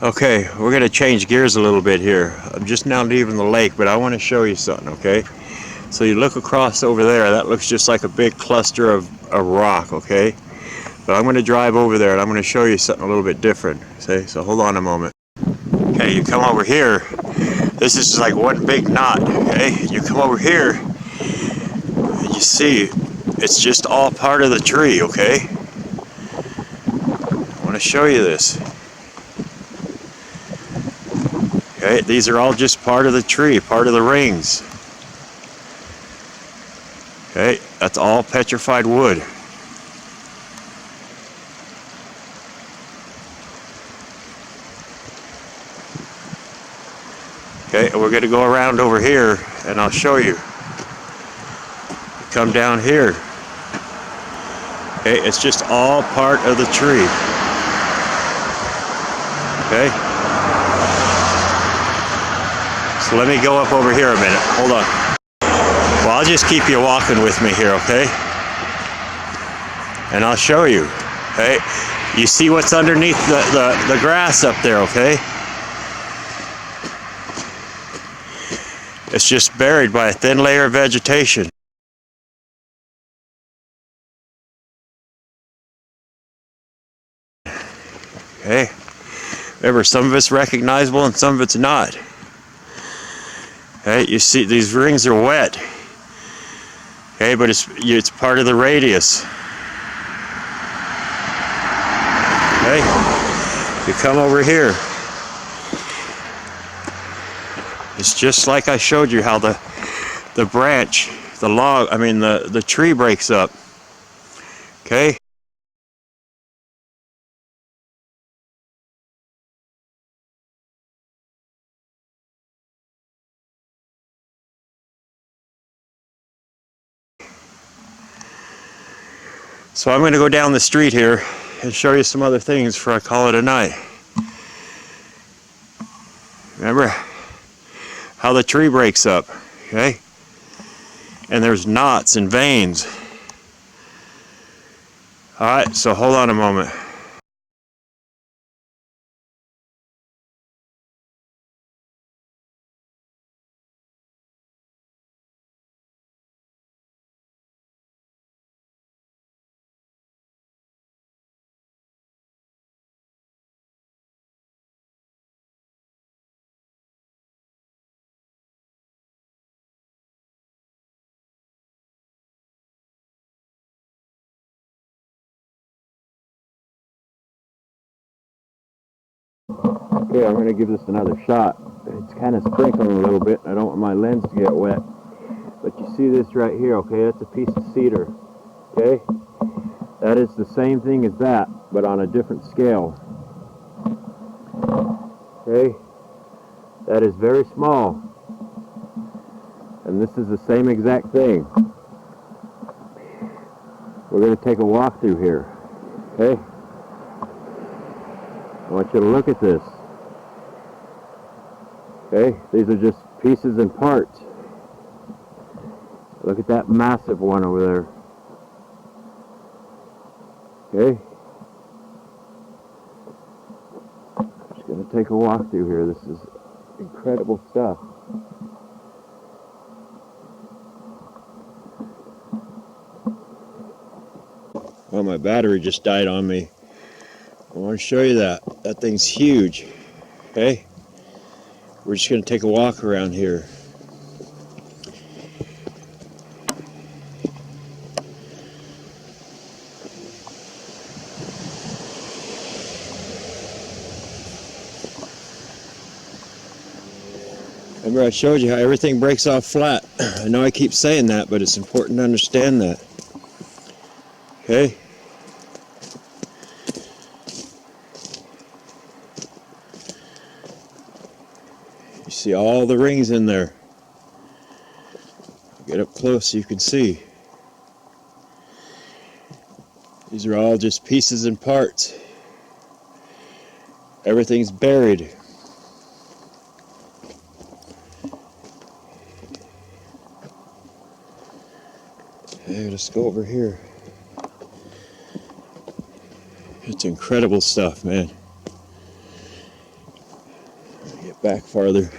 Okay, we're going to change gears a little bit here. I'm just now leaving the lake, but I want to show you something, okay? So you look across over there, that looks just like a big cluster of rock, okay? But I'm going to drive over there and I'm going to show you something a little bit different, see? So hold on a moment. Okay, you come over here, this is just like one big knot, okay? You come over here, and you see, it's just all part of the tree, okay? I want to show you this. Okay, these are all just part of the tree, part of the rings. Okay, that's all petrified wood. Okay, and we're going to go around over here and I'll show you. Come down here. Okay, it's just all part of the tree. Okay? So let me go up over here a minute. Hold on. Well, I'll just keep you walking with me here, okay? And I'll show you. Okay? You see what's underneath the grass up there, okay? It's just buried by a thin layer of vegetation. Okay? Remember, some of it's recognizable and some of it's not. Okay, you see these rings are wet. Okay, but it's part of the radius. Okay, you come over here. It's just like I showed you how the branch, the log, I mean the tree breaks up. Okay. So I'm going to go down the street here and show you some other things before I call it a night. Remember how the tree breaks up, okay? And there's knots and veins. All right, so hold on a moment. Okay, I'm going to give this another shot. It's kind of sprinkling a little bit. I don't want my lens to get wet. But you see this right here, okay? That's a piece of cedar, okay? That is the same thing as that, but on a different scale. Okay? That is very small. And this is the same exact thing. We're going to take a walk through here, okay? I want you to look at this. Okay, these are just pieces and parts. Look at that massive one over there. Okay. Just going to take a walk through here. This is incredible stuff. Oh, my battery just died on me. I want to show you that. That thing's huge. Okay. We're just going to take a walk around here. Remember I showed you how everything breaks off flat. I know I keep saying that, but it's important to understand that. Okay? You see all the rings in there. Get up close so you can see. These are all just pieces and parts. Everything's buried. Hey, let's go over here. It's incredible stuff, man. back farther.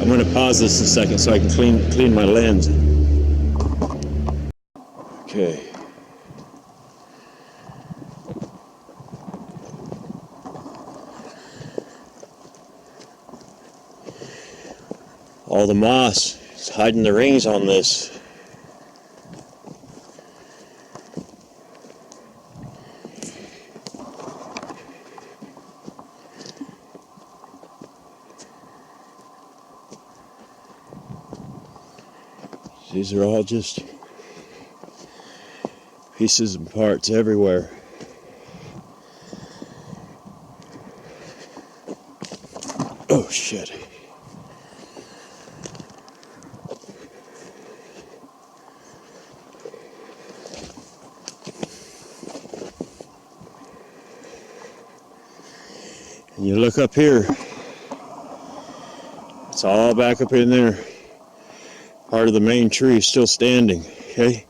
I'm going to pause this a second so I can clean my lens. Okay. All the moss is hiding the rings on this. These are all just pieces and parts everywhere. Oh shit. And you look up here, it's all back up in there. Part of the main tree is still standing, okay?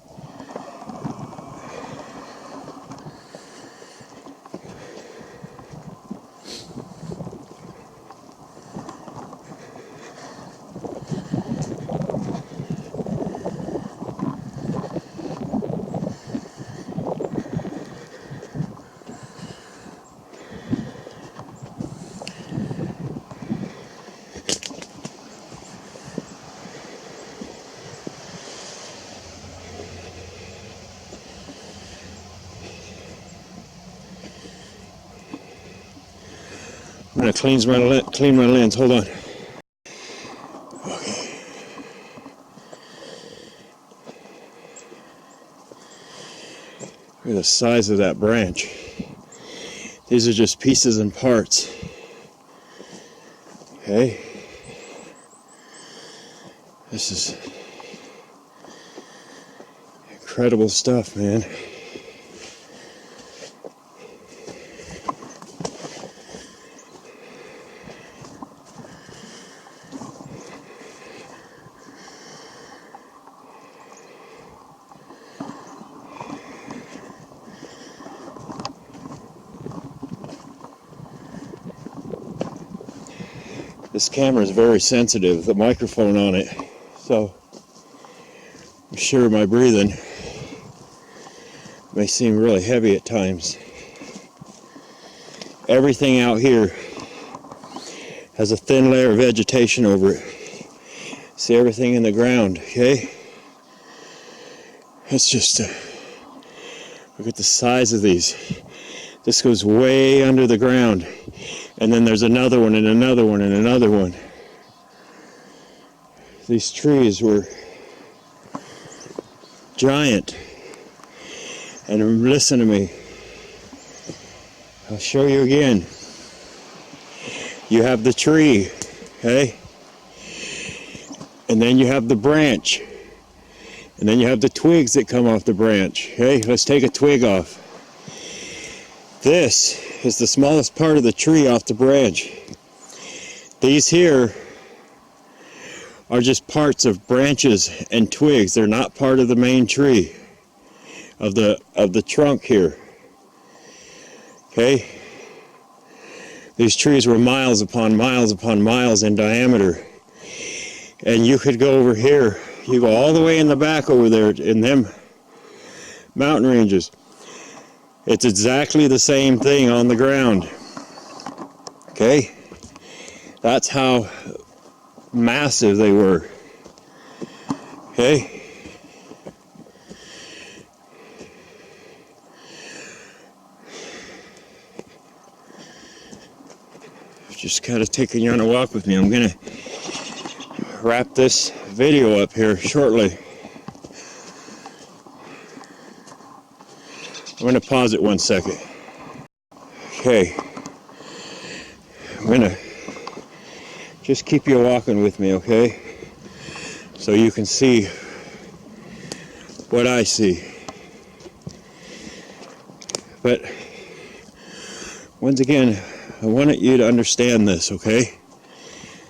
I'm gonna clean my lens. Hold on. Okay. Look at the size of that branch. These are just pieces and parts. Okay. This is incredible stuff, man. This camera is very sensitive, the microphone on it, so I'm sure my breathing may seem really heavy at times. Everything out here has a thin layer of vegetation over it. See everything in the ground, okay? It's just, look at the size of these. This goes way under the ground. And then there's another one and another one and another one. These trees were giant. And listen to me. I'll show you again. You have the tree, okay? And then you have the branch. And then you have the twigs that come off the branch. Okay, let's take a twig off. This is the smallest part of the tree off the branch. These here are just parts of branches and twigs. They're not part of the main tree of the trunk here. Okay? These trees were miles upon miles in diameter. And you could go over here. You go all the way in the back over there in them mountain ranges. It's exactly the same thing on the ground. Okay? That's how massive they were. Okay? Just kind of taking you on a walk with me. I'm going to wrap this video up here shortly. I'm going to pause it 1 second. Okay. I'm going to just keep you walking with me, okay? So you can see what I see. But once again, I wanted you to understand this, okay?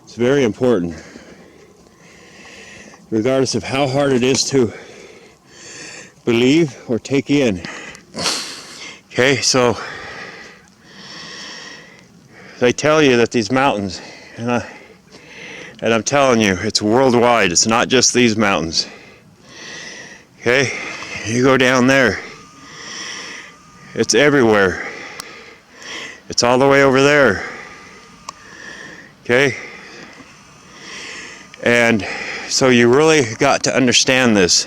It's very important. Regardless of how hard it is to believe or take in. Okay, so they tell you that these mountains, and I'm telling you, it's worldwide. It's not just these mountains. Okay, you go down there, it's everywhere. It's all the way over there. Okay, and so you really got to understand this.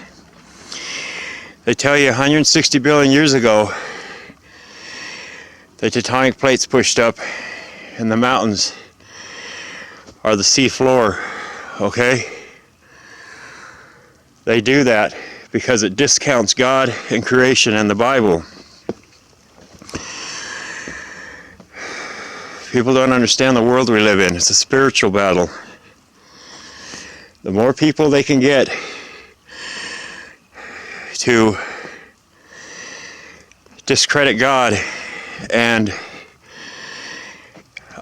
They tell you 160 billion years ago, the tectonic plates pushed up and the mountains are the sea floor, okay? They do that because it discounts God and creation and the Bible. People don't understand the world we live in. It's a spiritual battle. The more people they can get to discredit God and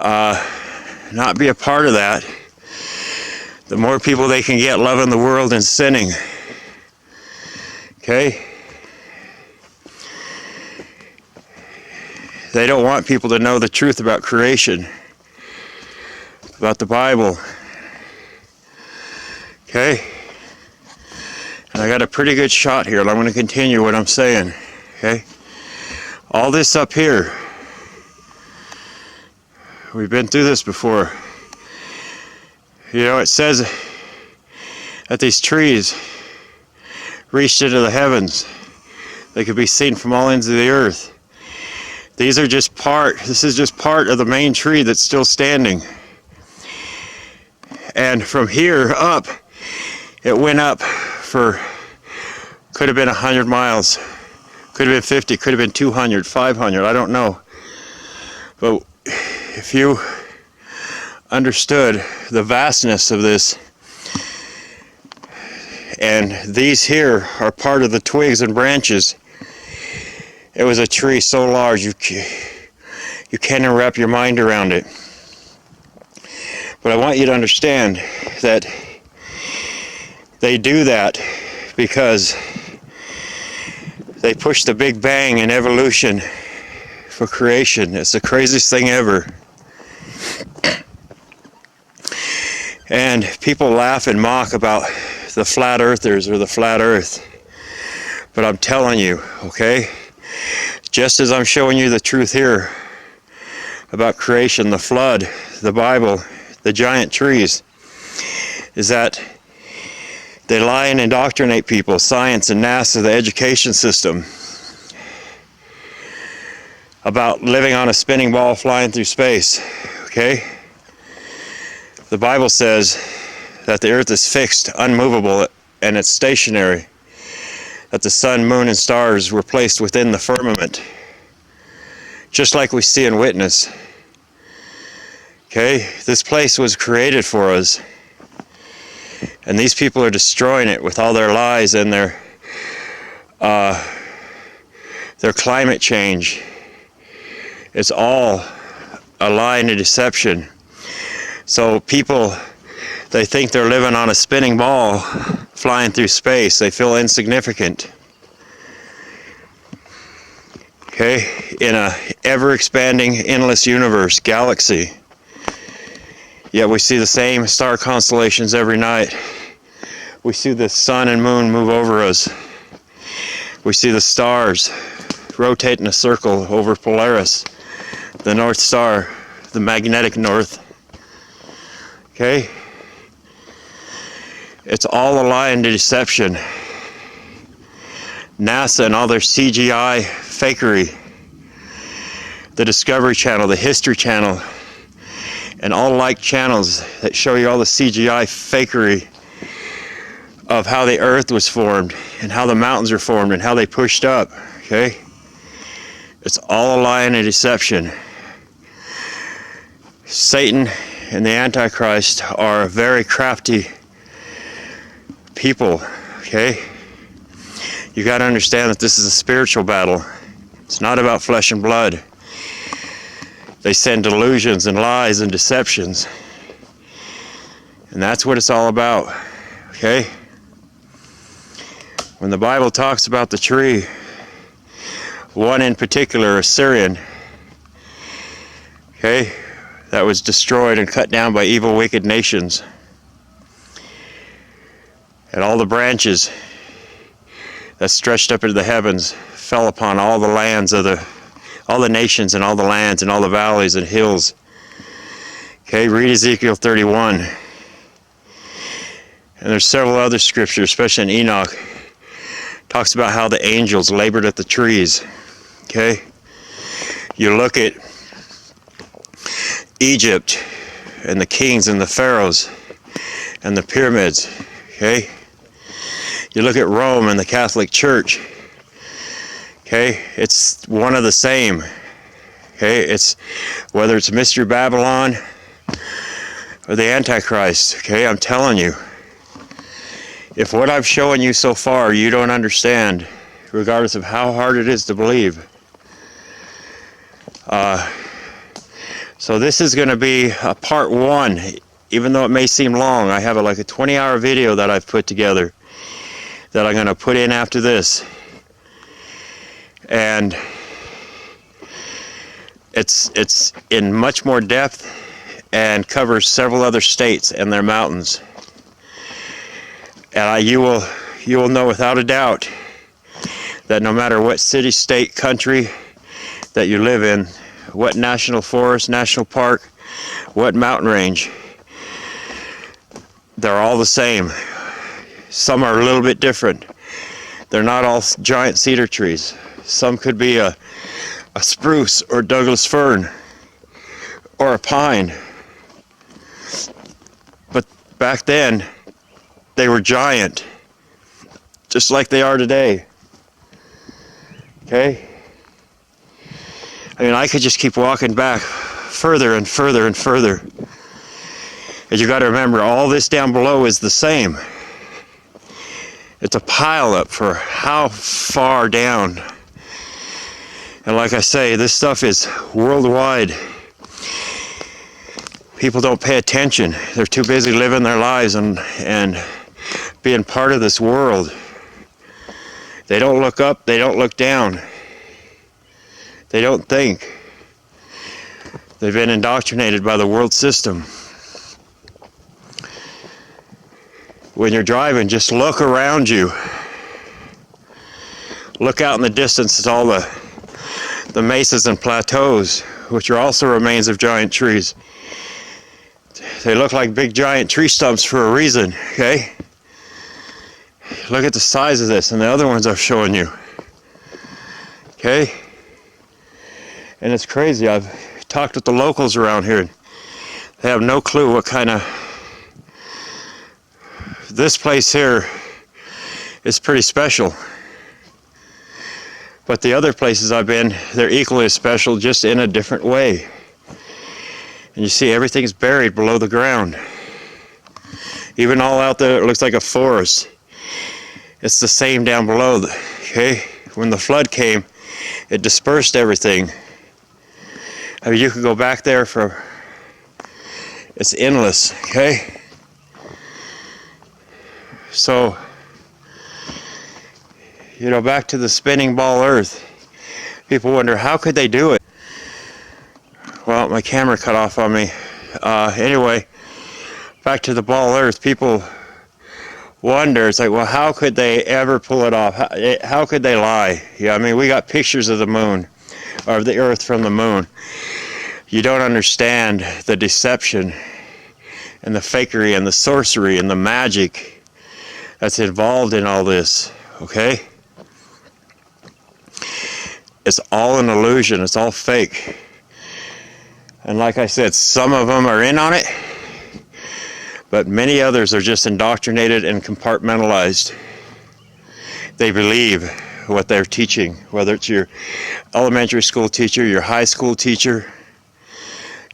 not be a part of that, the more people they can get loving the world and sinning. Okay? They don't want people to know the truth about creation, about the Bible. Okay? And I got a pretty good shot here, and I'm going to continue what I'm saying. Okay? All this up here, we've been through this before. You know, it says that these trees reached into the heavens. They could be seen from all ends of the earth. This is just part of the main tree that's still standing. And from here up, it went up for, could have been 100 miles, could have been 50, could have been 200, 500, I don't know. But if you understood the vastness of this, and these here are part of the twigs and branches, it was a tree so large you can't even wrap your mind around it. But I want you to understand that they do that because they push the Big Bang in evolution for creation. It's the craziest thing ever. And people laugh and mock about the flat earthers or the flat earth. But I'm telling you, okay, just as I'm showing you the truth here about creation, the flood, the Bible, the giant trees, is that they lie and indoctrinate people, science and NASA, the education system, about living on a spinning ball flying through space, okay? The Bible says that the earth is fixed, unmovable, and it's stationary. That the sun, moon, and stars were placed within the firmament, just like we see and witness. Okay, this place was created for us, and these people are destroying it with all their lies and their climate change. It's all a lie and a deception. So people, they think they're living on a spinning ball flying through space. They feel insignificant. Okay, in a ever-expanding, endless universe, galaxy. Yet we see the same star constellations every night. We see the sun and moon move over us. We see the stars rotate in a circle over Polaris, the North Star, the magnetic north. Okay? It's all a lie and a deception. NASA and all their CGI fakery, the Discovery Channel, the History Channel, and all like channels that show you all the CGI fakery of how the earth was formed and how the mountains are formed and how they pushed up, okay? It's all a lie and a deception. Satan and the Antichrist are very crafty people, okay? You got to understand that this is a spiritual battle. It's not about flesh and blood. They send delusions and lies and deceptions. And that's what it's all about, okay? When the Bible talks about the tree, one in particular, a Syrian, okay, that was destroyed and cut down by evil, wicked nations. And all the branches that stretched up into the heavens fell upon all the lands of all the nations and all the lands and all the valleys and hills. Okay, read Ezekiel 31. And there's several other scriptures, especially in Enoch, talks about how the angels labored at the trees. Okay? You look at Egypt and the kings and the pharaohs and the pyramids. Okay? You look at Rome and the Catholic Church. Okay? It's one of the same. Okay? It's whether it's Mystery Babylon or the Antichrist. Okay? I'm telling you. If what I've shown you so far you don't understand, regardless of how hard it is to believe. So this is going to be a part 1, even though it may seem long. I have like a 20-hour video that I've put together that I'm going to put in after this. And it's in much more depth and covers several other states and their mountains. And you will know without a doubt that no matter what city, state, country that you live in, what national forest, national park, what mountain range, they're all the same. Some are a little bit different. They're not all giant cedar trees. Some could be a spruce or Douglas fir or a pine. But back then, they were giant, just like they are today. Okay? I mean, I could just keep walking back further and further and further. And you got to remember, all this down below is the same. It's a pile up for how far down. And like I say, this stuff is worldwide. People don't pay attention. They're too busy living their lives and being part of this world. They don't look up, they don't look down. They don't think. They've been indoctrinated by the world system. When you're driving, just look around you. Look out in the distance at all the mesas and plateaus, which are also remains of giant trees. They look like big giant tree stumps for a reason, okay? Look at the size of this and the other ones I've shown you. Okay? And it's crazy. I've talked with the locals around here. They have no clue what kind of... This place here is pretty special. But the other places I've been, they're equally as special, just in a different way. And you see everything's buried below the ground. Even all out there, it looks like a forest. It's the same down below, okay? When the flood came, it dispersed everything. I mean, you could go back there for... It's endless, okay? So, you know, back to the spinning ball earth. People wonder, how could they do it? Well, my camera cut off on me. Anyway, back to the ball earth. People wonder, it's like, well, how could they ever pull it off? How could they lie? Yeah, I mean, we got pictures of the moon, or the earth from the moon. You don't understand the deception and the fakery and the sorcery and the magic that's involved in all this, okay? It's all an illusion. It's all fake. And like I said, some of them are in on it, but many others are just indoctrinated and compartmentalized. They believe what they're teaching, whether it's your elementary school teacher, your high school teacher,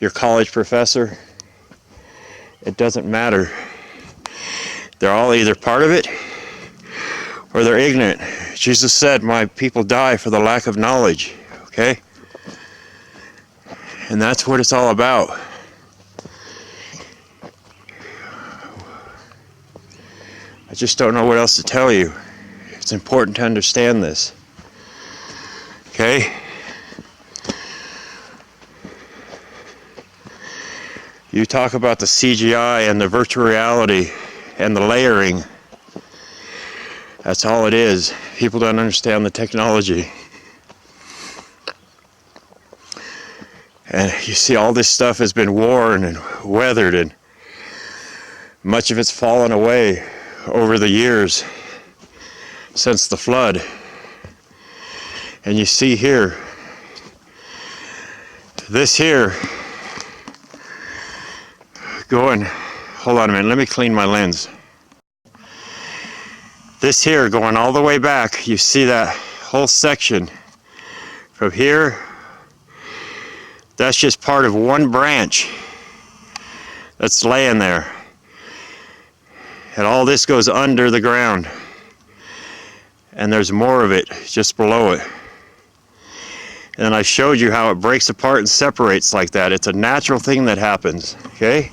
your college professor. It doesn't matter. They're all either part of it or they're ignorant. Jesus said, my people die for the lack of knowledge, okay? And that's what it's all about. I just don't know what else to tell you. It's important to understand this. Okay? You talk about the CGI and the virtual reality and the layering. That's all it is. People don't understand the technology. And you see all this stuff has been worn and weathered, and much of it's fallen away over the years since the flood. And you see here, this here, hold on a minute, let me clean my lens. This here going all the way back, you see that whole section from here. That's just part of one branch that's laying there. And all this goes under the ground. And there's more of it just below it. And I showed you how it breaks apart and separates like that. It's a natural thing that happens, okay?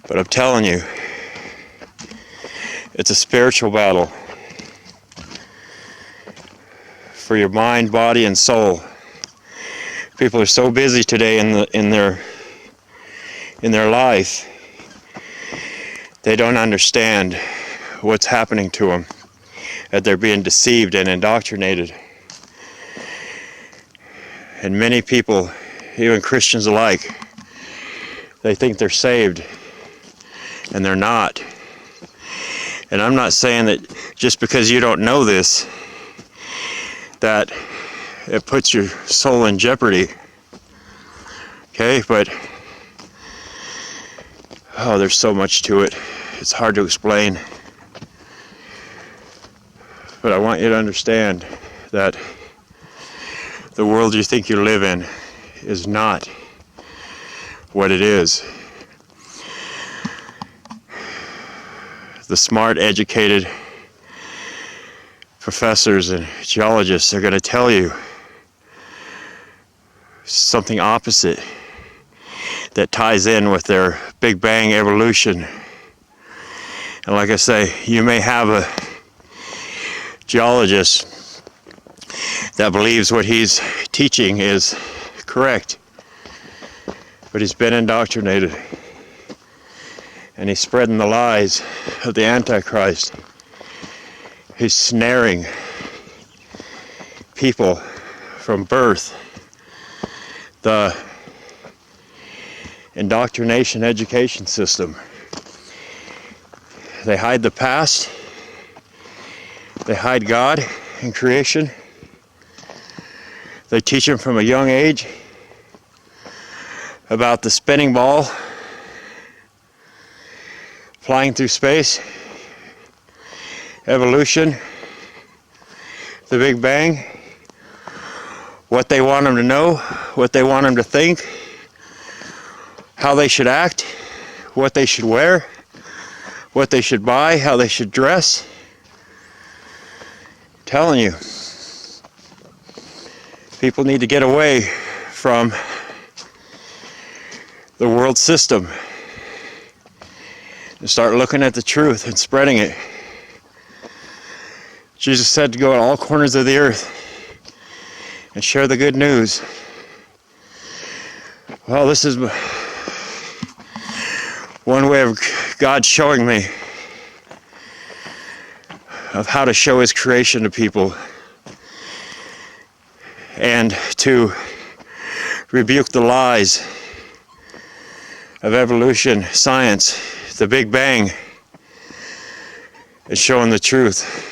But I'm telling you, it's a spiritual battle for your mind, body, and soul. People are so busy today in their life, they don't understand what's happening to them, that they're being deceived and indoctrinated. And many people, even Christians alike, they think they're saved, and they're not. And I'm not saying that just because you don't know this, that it puts your soul in jeopardy. Okay, but there's so much to it. It's hard to explain. But I want you to understand that the world you think you live in is not what it is. The smart, educated professors and geologists are going to tell you something opposite that ties in with their Big Bang evolution. And like I say, you may have a geologist that believes what he's teaching is correct, but he's been indoctrinated, and he's spreading the lies of the Antichrist. He's snaring people from birth. The indoctrination education system. They hide the past. They hide God and creation. They teach them from a young age about the spinning ball flying through space, evolution, the Big Bang, what they want them to know, what they want them to think, how they should act, what they should wear, what they should buy, how they should dress. I'm telling you, people need to get away from the world system and start looking at the truth and spreading it. Jesus said to go to all corners of the earth and share the good news. Well, this is one way of God showing me of how to show His creation to people and to rebuke the lies of evolution, science, the Big Bang, and showing the truth.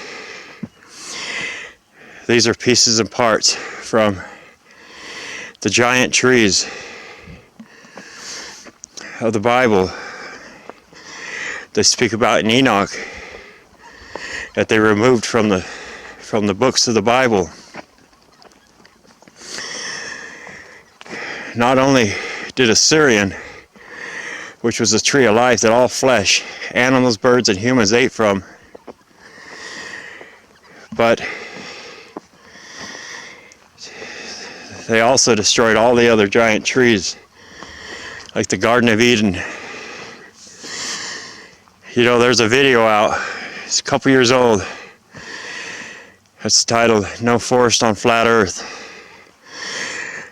These are pieces and parts from the giant trees of the Bible. They speak about in Enoch that they removed from the books of the Bible. Not only did a Syrian, which was a tree of life that all flesh, animals, birds, and humans ate from, but they also destroyed all the other giant trees, like the Garden of Eden. You know, there's a video out, it's a couple years old. It's titled, "No Forest on Flat Earth."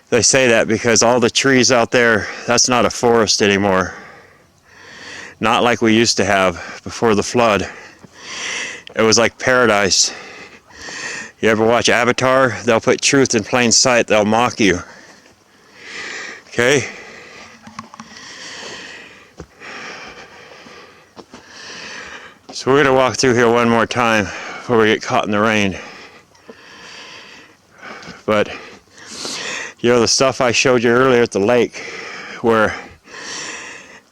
They say that because all the trees out there, that's not a forest anymore. Not like we used to have before the flood. It was like paradise. You ever watch Avatar? They'll put truth in plain sight. They'll mock you. Okay? So we're going to walk through here one more time before we get caught in the rain. But, you know, the stuff I showed you earlier at the lake, where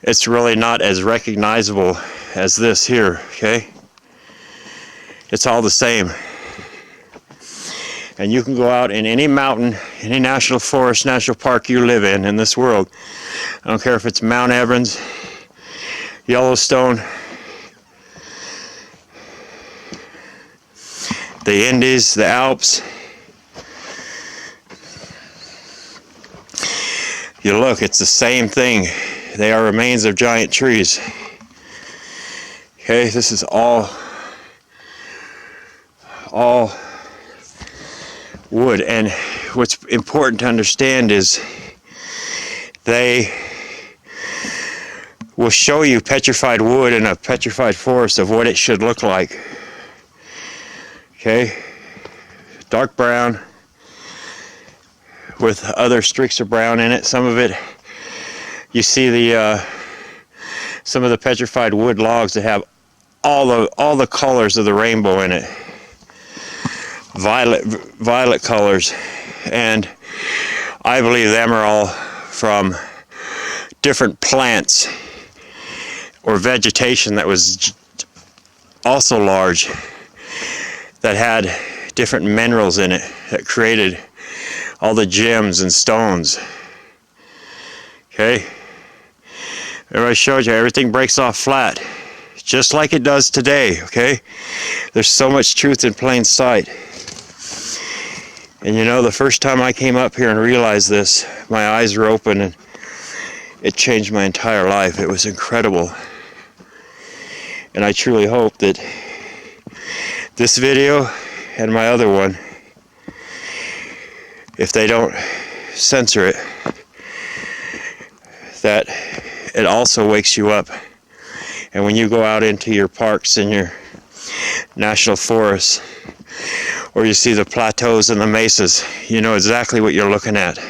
it's really not as recognizable as this here, okay? It's all the same. And you can go out in any mountain, any national forest, national park you live in this world. I don't care if it's Mount Everest, Yellowstone, the Andes, the Alps. You look, it's the same thing. They are remains of giant trees. Okay, this is all wood. And what's important to understand is they will show you petrified wood in a petrified forest of what it should look like. Okay, dark brown with other streaks of brown in it. Some of it, you see the some of the petrified wood logs that have all the colors of the rainbow in it. Violet colors, and I believe them are all from different plants or vegetation that was also large, that had different minerals in it that created all the gems and stones. Okay, everybody showed you everything breaks off flat, just like it does today. Okay, there's so much truth in plain sight. And you know, the first time I came up here and realized this, my eyes were open and it changed my entire life. It was incredible. And I truly hope that this video and my other one, if they don't censor it, that it also wakes you up. And when you go out into your parks and your national forests, or you see the plateaus and the mesas, you know exactly what you're looking at.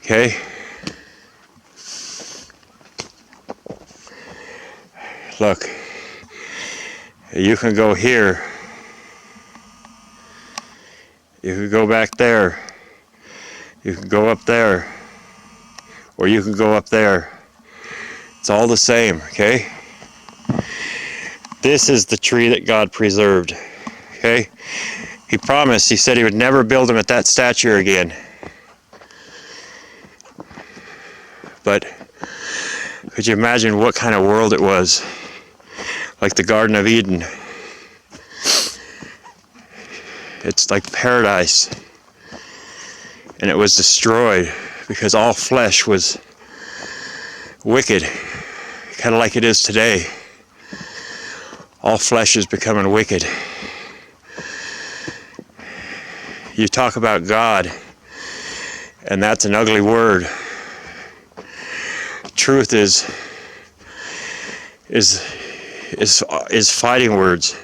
Okay? Look, you can go here, you can go back there, you can go up there, or you can go up there. It's all the same, okay? This is the tree that God preserved, okay? He promised, he said he would never build them at that stature again. But could you imagine what kind of world it was? Like the Garden of Eden. It's like paradise. And it was destroyed because all flesh was wicked, kind of like it is today. All flesh is becoming wicked. You talk about God, and that's an ugly word. Truth is fighting words.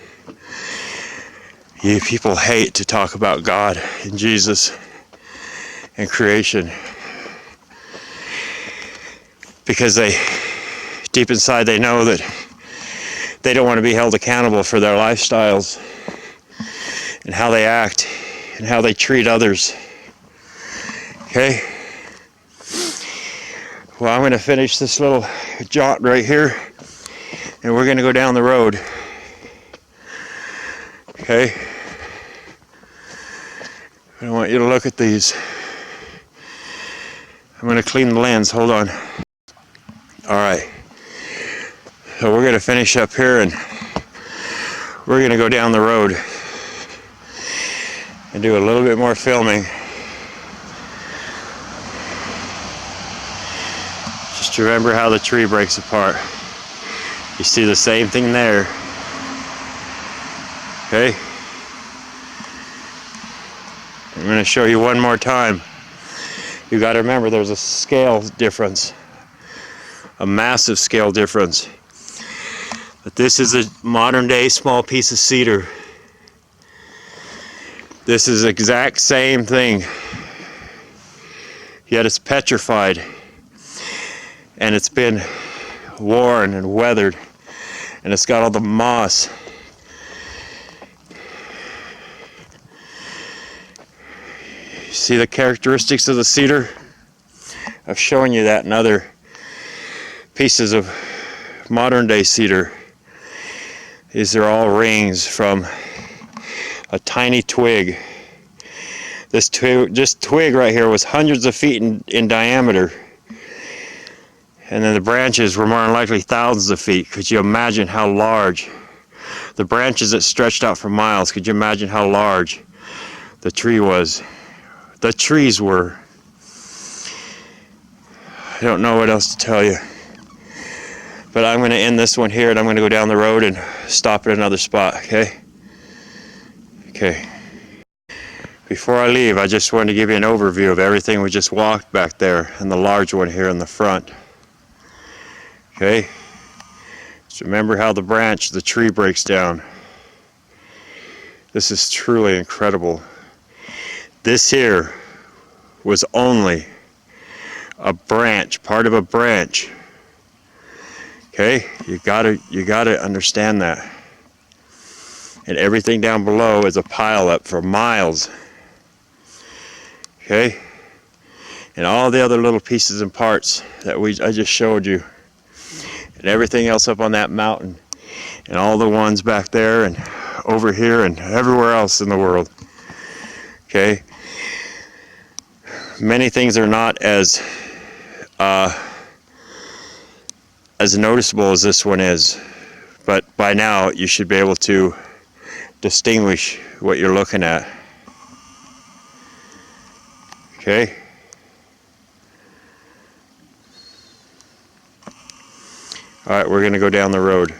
You people hate to talk about God and Jesus and creation because they, deep inside, they know that they don't want to be held accountable for their lifestyles and how they act and how they treat others. Okay? Well, I'm going to finish this little jaunt right here, and we're going to go down the road. Okay? I want you to look at these. I'm going to clean the lens. Hold on. Alright. So we're going to finish up here, and we're going to go down the road and do a little bit more filming. Just remember how the tree breaks apart. You see the same thing there. Okay? I'm going to show you one more time. You got to remember there's a scale difference. A massive scale difference. But this is a modern day small piece of cedar. This is the exact same thing. Yet it's petrified. And it's been worn and weathered. And it's got all the moss. You see the characteristics of the cedar? I've shown you that in other pieces of modern day cedar. These are all rings from a tiny twig. This twig right here was hundreds of feet in diameter. And then the branches were more than likely thousands of feet. Could you imagine how large? The branches that stretched out for miles, could you imagine how large the tree was? The trees were. I don't know what else to tell you. But I'm going to end this one here, and I'm going to go down the road and stop at another spot, okay? Okay. Before I leave, I just wanted to give you an overview of everything we just walked back there, and the large one here in the front. Okay? Just remember how the tree breaks down. This is truly incredible. This here was only a branch, part of a branch. Okay, you gotta understand that. And everything down below is a pile up for miles. Okay, and all the other little pieces and parts that I just showed you, and everything else up on that mountain, and all the ones back there and over here and everywhere else in the world. Okay, many things are not as noticeable as this one is, but by now you should be able to distinguish what you're looking at. Okay? Alright, we're going to go down the road.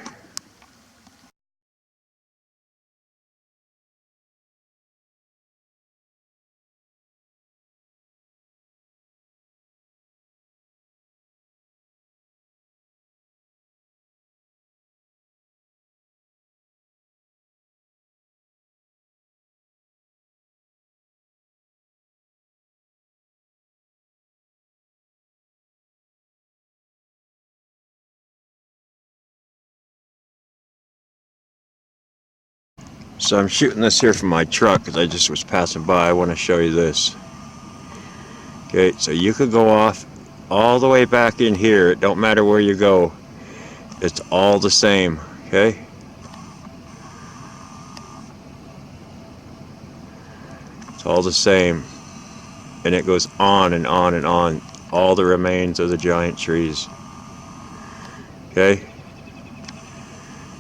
So I'm shooting this here from my truck because I just was passing by. I want to show you this. Okay, so you could go off all the way back in here. It don't matter where you go. It's all the same, okay? It's all the same. And it goes on and on and on. All the remains of the giant trees. Okay?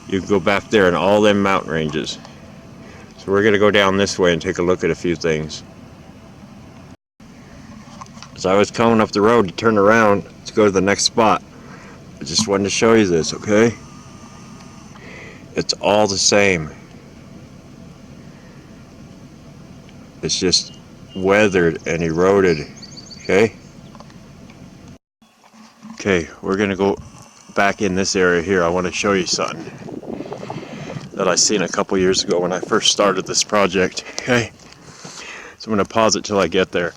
You can go back there in all them mountain ranges. So we're going to go down this way and take a look at a few things. As I was coming up the road to turn around to go to the next spot, I just wanted to show you this, okay? It's all the same. It's just weathered and eroded, okay? Okay, we're going to go back in this area here. I want to show you something that I seen a couple years ago when I first started this project, okay? So I'm going to pause it till I get there.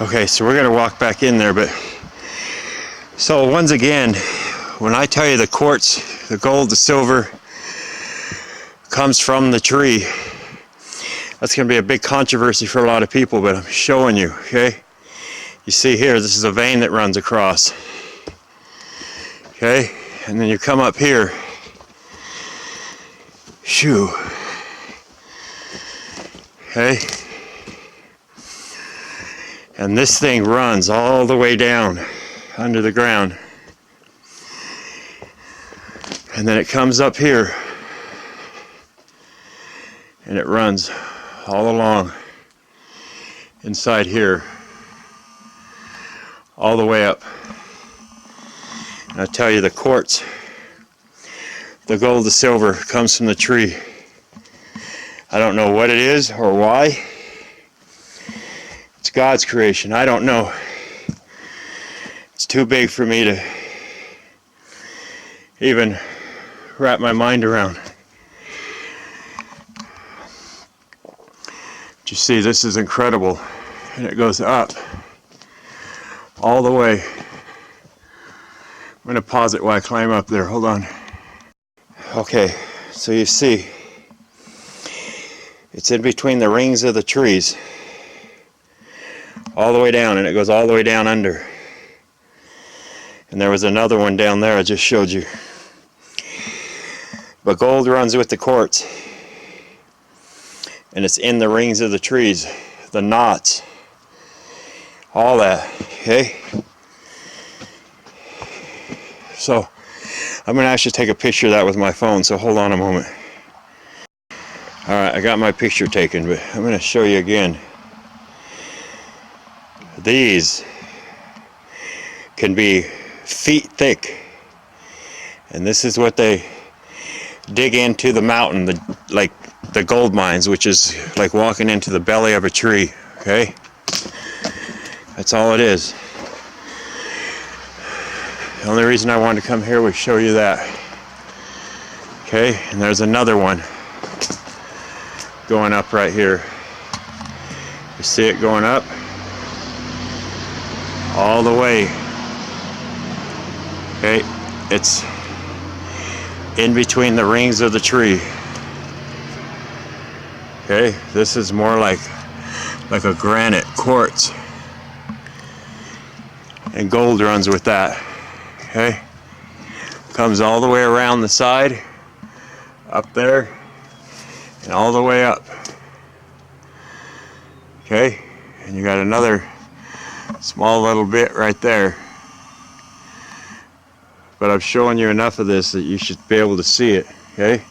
Okay, so we're going to walk back in there, but so once again, when I tell you the quartz, the gold, the silver comes from the tree, that's going to be a big controversy for a lot of people, but I'm showing you, okay? You see here, this is a vein that runs across, okay? And then you come up here, shoo, okay? And this thing runs all the way down under the ground. And then it comes up here and it runs all along inside here, all the way up. And I tell you, the quartz, the gold, the silver comes from the tree. I don't know what it is or why. It's God's creation. I don't know. It's too big for me to even wrap my mind around. You see, this is incredible. And it goes up all the way. I'm going to pause it while I climb up there. Hold on. Okay, so you see, it's in between the rings of the trees, all the way down, and it goes all the way down under. And there was another one down there I just showed you. But gold runs with the quartz, and it's in the rings of the trees, the knots, all that, okay? So I'm going to actually take a picture of that with my phone, so hold on a moment. Alright, I got my picture taken, but I'm going to show you again. These can be feet thick, and this is what they dig into the mountain, like the gold mines, which is like walking into the belly of a tree, okay? That's all it is. The only reason I wanted to come here was show you that. Okay, and there's another one going up right here. You see it going up all the way. Okay, it's in between the rings of the tree. Okay, this is more like a granite quartz, and gold runs with that. Okay, comes all the way around the side, up there, and all the way up. Okay, and you got another small little bit right there. But I've shown you enough of this that you should be able to see it, okay?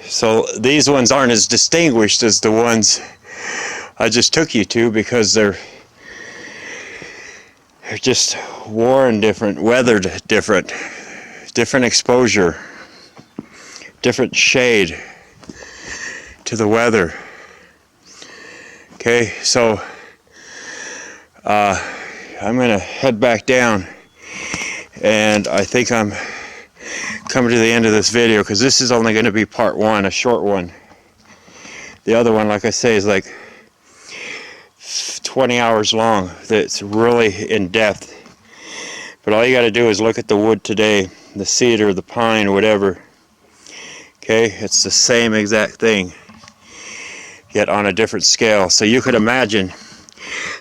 So these ones aren't as distinguished as the ones I just took you to, because they're just worn different, weathered different exposure, different shade to the weather. Okay, so I'm gonna head back down, and I think I'm coming to the end of this video, because this is only going to be part one, a short one. The other one, like I say, is like 20 hours long. That's really in depth. But all you got to do is look at the wood today, the cedar, the pine, whatever. Okay, it's the same exact thing, yet on a different scale. So you could imagine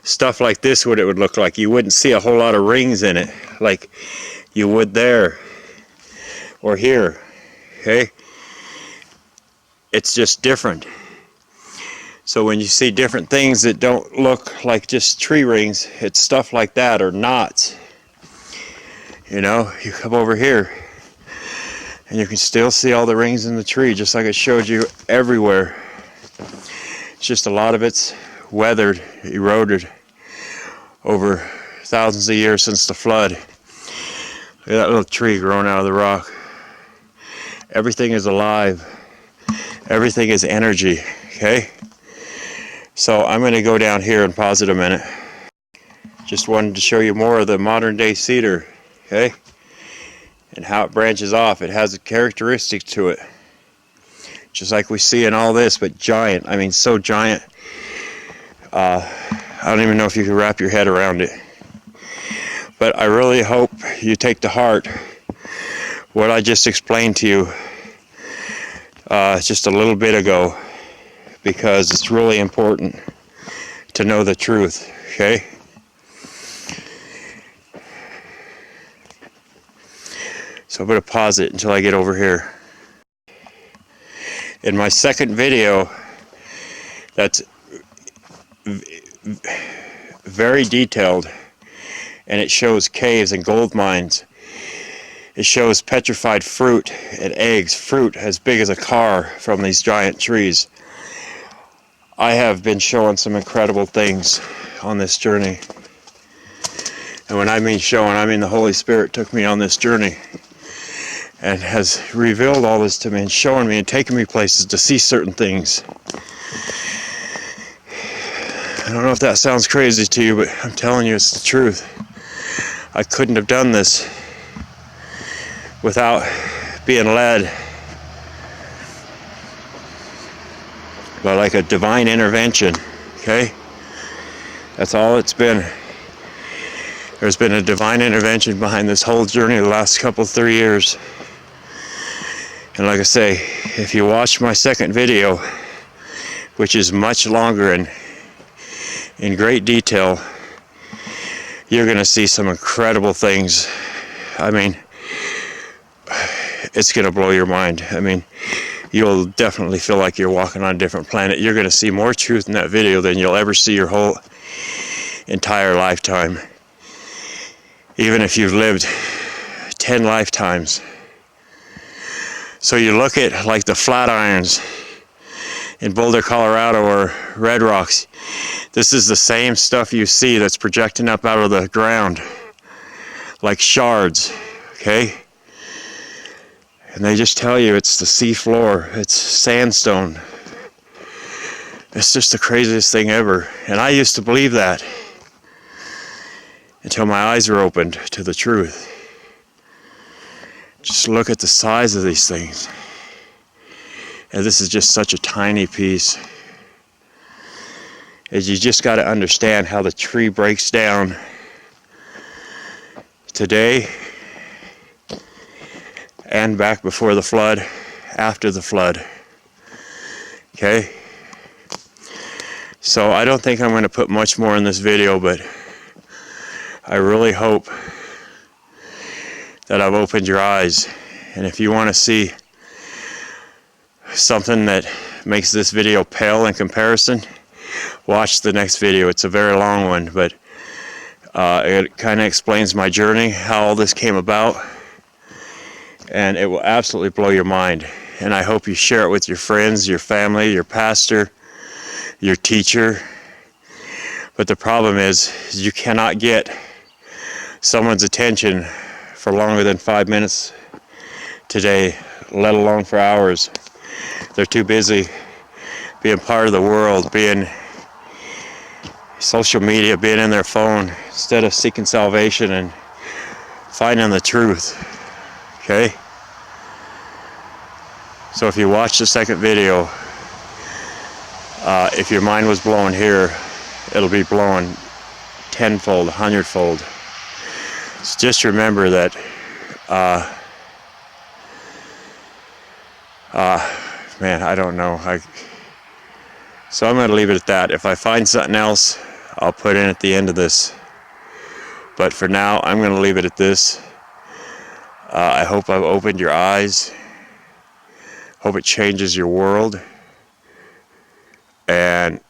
stuff like this, what it would look like. You wouldn't see a whole lot of rings in it like you would there or here. Okay, it's just different. So when you see different things that don't look like just tree rings, it's stuff like that, or knots. You know, you come over here and you can still see all the rings in the tree, just like I showed you everywhere. It's just a lot of it's weathered, eroded over thousands of years since the flood. Look at that little tree growing out of the rock. Everything is alive. Everything is energy, okay? So I'm going to go down here and pause it a minute. Just wanted to show you more of the modern day cedar, okay? And how it branches off. It has a characteristic to it. Just like we see in all this, but giant. I mean, so giant. I don't even know if you can wrap your head around it. But I really hope you take to heart what I just explained to you just a little bit ago, because it's really important to know the truth, okay? So I'm going to pause it until I get over here. In my second video, that's very detailed, and it shows caves and gold mines. It shows petrified fruit and eggs, fruit as big as a car from these giant trees. I have been showing some incredible things on this journey. And when I mean showing, I mean the Holy Spirit took me on this journey and has revealed all this to me and showing me and taken me places to see certain things. I don't know if that sounds crazy to you, but I'm telling you it's the truth. I couldn't have done this without being led by like a divine intervention, okay? That's all it's been. There's been a divine intervention behind this whole journey the last 3 years. And like I say, if you watch my second video, which is much longer and in great detail, you're going to see some incredible things. I mean, it's going to blow your mind. I mean, you'll definitely feel like you're walking on a different planet. You're going to see more truth in that video than you'll ever see your whole entire lifetime. Even if you've lived 10 lifetimes. So you look at like the Flatirons in Boulder, Colorado, or Red Rocks. This is the same stuff you see that's projecting up out of the ground, like shards, okay? And they just tell you it's the sea floor, it's sandstone. It's just the craziest thing ever. And I used to believe that until my eyes were opened to the truth. Just look at the size of these things. And this is just such a tiny piece. Is you just got to understand how the tree breaks down today and back before the flood, after the flood. Okay? So I don't think I'm going to put much more in this video, but I really hope that I've opened your eyes. And if you want to see something that makes this video pale in comparison, watch the next video. It's a very long one, but it kind of explains my journey, how all this came about, and it will absolutely blow your mind. And I hope you share it with your friends, your family, your pastor, your teacher. But the problem is you cannot get someone's attention for longer than 5 minutes today, let alone for hours. They're too busy being part of the world, being social media, being in their phone, instead of seeking salvation and finding the truth. Okay? So if you watch the second video, if your mind was blown here, it'll be blown tenfold, 100-fold. So just remember that man, I don't know. So I'm going to leave it at that. If I find something else, I'll put in at the end of this. But for now, I'm going to leave it at this. I hope I've opened your eyes. Hope it changes your world. And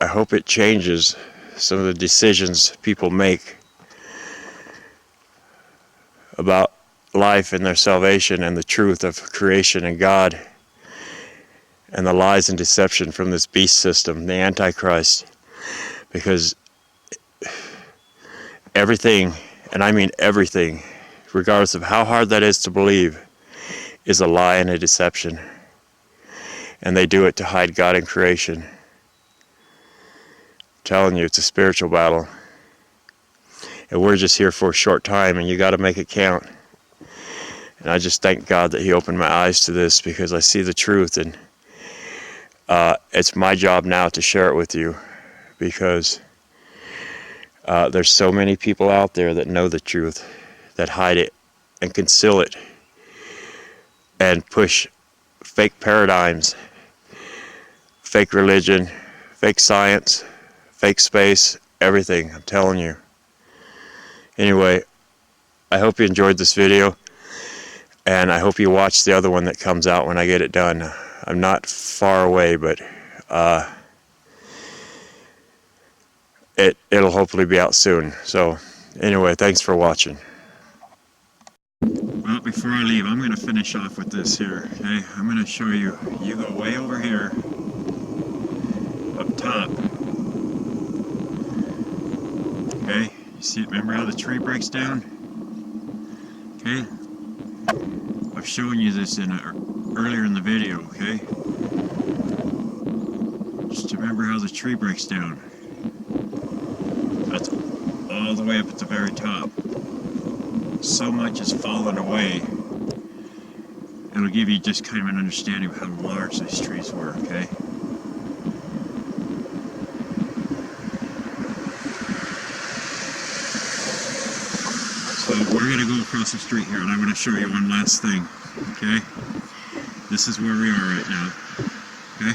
I hope it changes some of the decisions people make about life and their salvation and the truth of creation and God and the lies and deception from this beast system, the Antichrist. Because everything, and I mean everything, regardless of how hard that is to believe, is a lie and a deception. And they do it to hide God in creation. I'm telling you, it's a spiritual battle. And we're just here for a short time, and you got to make it count. And I just thank God that He opened my eyes to this, because I see the truth, and it's my job now to share it with you, because there's so many people out there that know the truth, that hide it and conceal it and push fake paradigms, fake religion, fake science, fake space, everything. I'm telling you. Anyway, I hope you enjoyed this video, and I hope you watch the other one that comes out when I get it done. I'm not far away, but it'll hopefully be out soon. So anyway, thanks for watching. Well, before I leave, I'm going to finish off with this here. Okay, I'm going to show you. You go way over here, up top. Okay, you see, remember how the tree breaks down? Okay, I've shown you this earlier in the video, okay? Just remember how the tree breaks down. That's all the way up at the very top. So much has fallen away. It'll give you just kind of an understanding of how large these trees were, okay? So we're going to go across the street here, and I'm going to show you one last thing, okay? This is where we are right now, okay?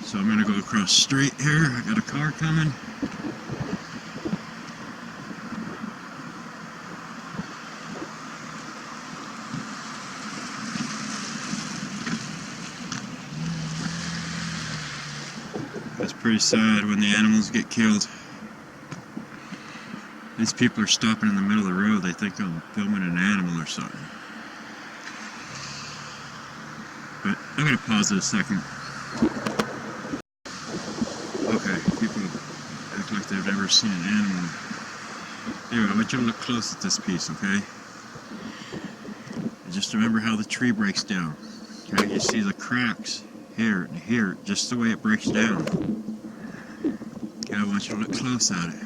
So I'm going to go across the street here. I got a car coming. It's pretty sad when the animals get killed. These people are stopping in the middle of the road. They think I'm filming an animal or something. But I'm going to pause it a second. Okay, people act like they've never seen an animal. Anyway, I want you to look close at this piece, okay? And just remember how the tree breaks down. Okay, you see the cracks here and here, just the way it breaks down. Okay, I want you to look close at it.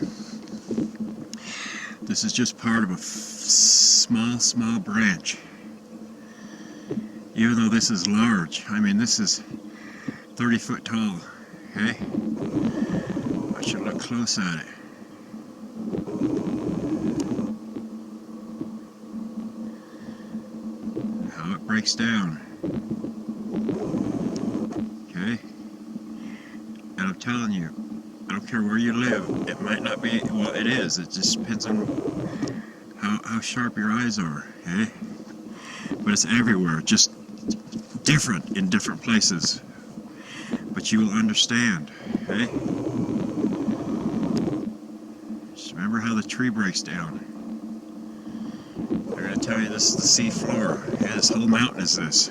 This is just part of a small branch. Even though this is large, I mean this is 30 foot tall, okay? I should look close at it. How it breaks down. Okay? And I'm telling you, I don't care where you live, it might not be, well it is, it just depends on how sharp your eyes are, okay? But it's everywhere, just different in different places. But you will understand, okay? Just remember how the tree breaks down. They're going to tell you this is the sea floor. Okay, this whole mountain is this.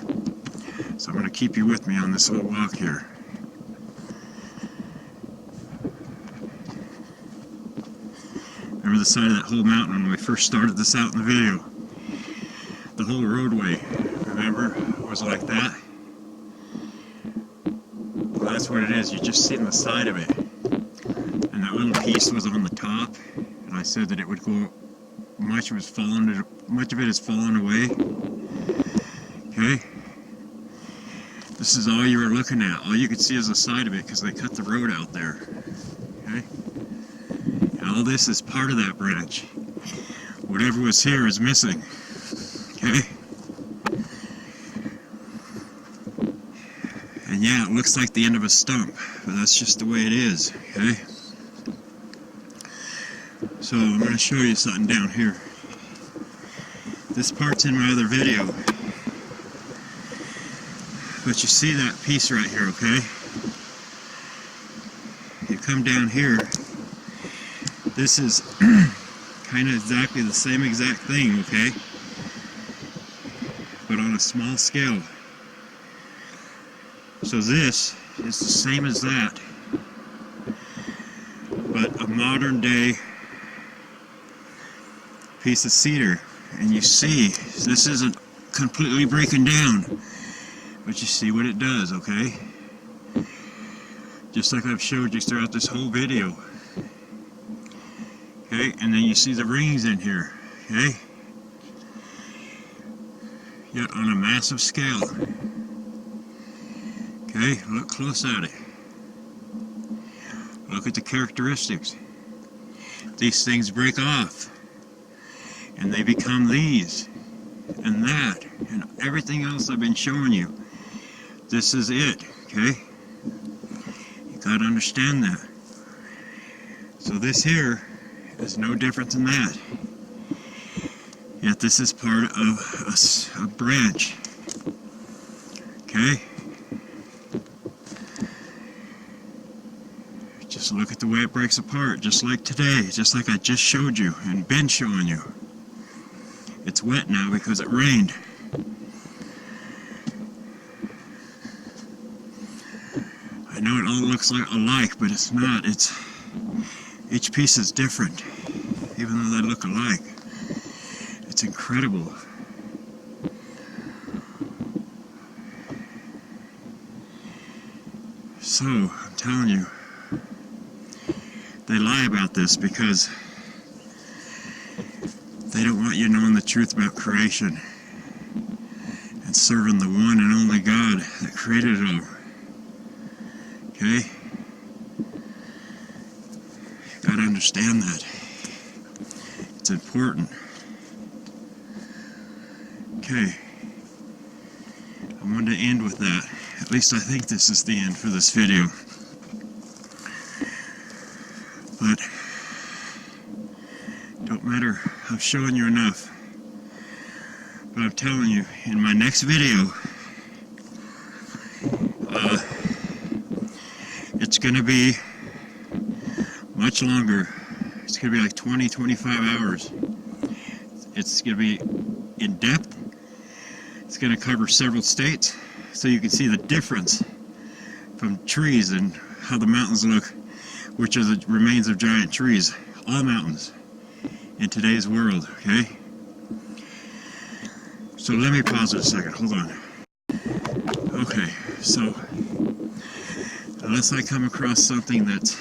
So I'm going to keep you with me on this little walk here. Remember the side of that whole mountain when we first started this out in the video? The whole roadway, remember, was like that? Well, that's what it is. You're just seeing the side of it. And that little piece was on the top. And I said that it would go, much of it has fallen away. Okay? This is all you were looking at. All you could see is the side of it because they cut the road out there. Okay? And all this is part of that branch. Whatever was here is missing. Okay? And yeah, it looks like the end of a stump, but that's just the way it is, okay? So I'm going to show you something down here. This part's in my other video. But you see that piece right here, okay? You come down here, this is kind of exactly the same exact thing, okay? But on a small scale. So this is the same as that, but a modern day piece of cedar. And you see, this isn't completely breaking down, but you see what it does, okay? Just like I've showed you throughout this whole video. Okay, and then you see the rings in here, okay? Yet on a massive scale. Okay, look close at it. Look at the characteristics. These things break off. And they become these. And that. And everything else I've been showing you. This is it. Okay? You gotta understand that. So this here is no different than that. Yet this is part of a branch. Okay? Just look at the way it breaks apart, just like today, just like I just showed you and been showing you. It's wet now because it rained. know it all looks like alike, but it's not. Each piece is different, even though they look alike. It's incredible. So, I'm telling you, they lie about this because they don't want you knowing the truth about creation and serving the one and only God that created it all. Okay? You gotta understand that. It's important. Okay. I wanted to end with that. At least I think this is the end for this video. But don't matter, I've shown you enough. But I'm telling you, in my next video, it's going to be much longer. It's going to be like 20-25 hours. It's going to be in depth. It's going to cover several states, so you can see the difference from trees and how the mountains look, which are the remains of giant trees. All mountains in today's world, okay? So let me pause it a second, hold on. Okay, so unless I come across something that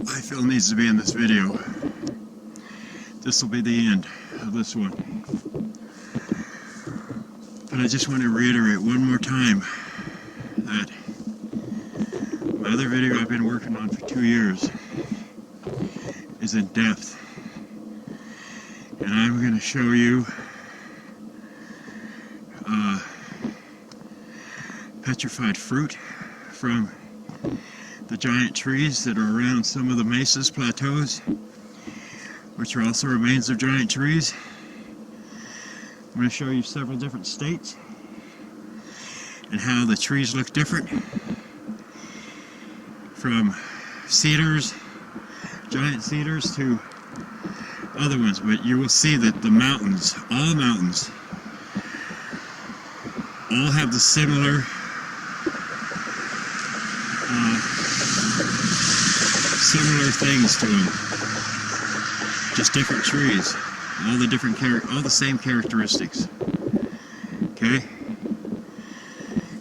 I feel needs to be in this video, this will be the end of this one. But I just want to reiterate one more time that my other video I've been working on for 2 years is in depth. And I'm going to show you petrified fruit from the giant trees that are around some of the mesas, plateaus, which are also remains of giant trees. I'm going to show you several different states and how the trees look different, from cedars, giant cedars, to other ones. But you will see that the mountains, all have the similar things to them, just different trees, all the same characteristics. Okay,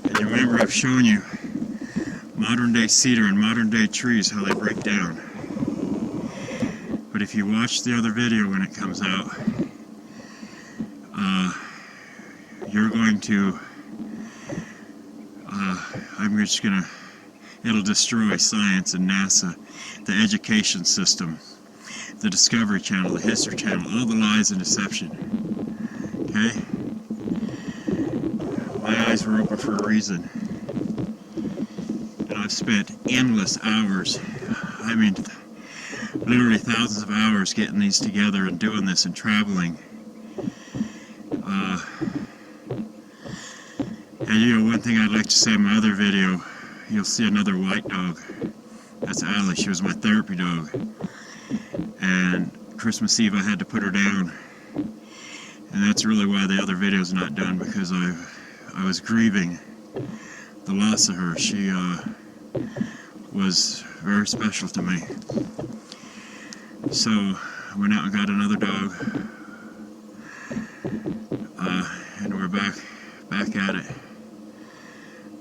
and you remember I've shown you modern day cedar and modern day trees, how they break down. But if you watch the other video when it comes out, you're going to it'll destroy science and NASA, the education system, the Discovery Channel, the History Channel, all the lies and deception. Okay? My eyes were open for a reason. And I've spent endless hours, I mean, literally thousands of hours getting these together and doing this and traveling. And you know, one thing I'd like to say in my other video, you'll see another white dog. That's Allie. She was my therapy dog. And Christmas Eve I had to put her down. And that's really why the other video's not done, because I was grieving the loss of her. She was very special to me. So I went out and got another dog. And we're back at it.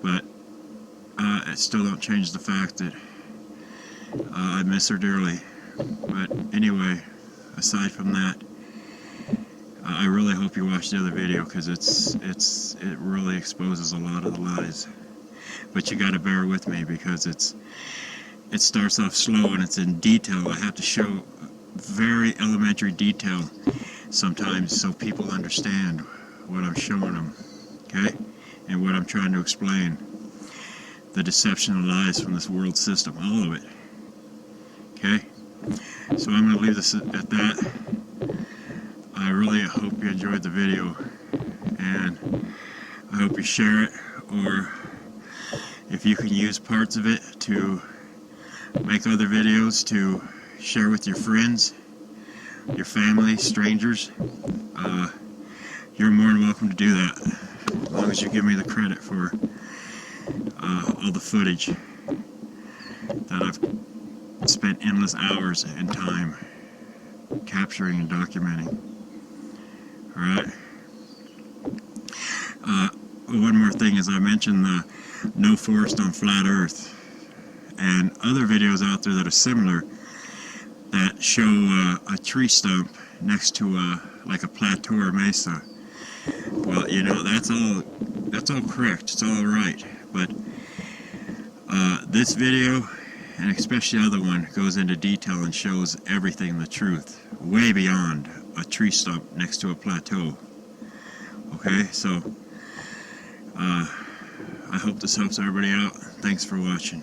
But it still don't change the fact that I miss her dearly. But anyway, aside from that, I really hope you watch the other video, because it really exposes a lot of the lies. But you got to bear with me, because it starts off slow and it's in detail. I have to show very elementary detail sometimes so people understand what I'm showing them, okay? And what I'm trying to explain. The deception and lies from this world system, all of it. Okay? So I'm going to leave this at that. I really hope you enjoyed the video, and I hope you share it, or if you can use parts of it to make other videos to share with your friends, your family, strangers, you're more than welcome to do that, as long as you give me the credit for all the footage that I've spent endless hours and time capturing and documenting. Alright? One more thing is I mentioned the no forest on flat earth and other videos out there that are similar that show a tree stump next to like a plateau or mesa. Well, you know, that's all correct, it's all right, but this video, and especially the other one, goes into detail and shows everything, the truth, way beyond a tree stump next to a plateau. Okay, so I hope this helps everybody out. Thanks for watching.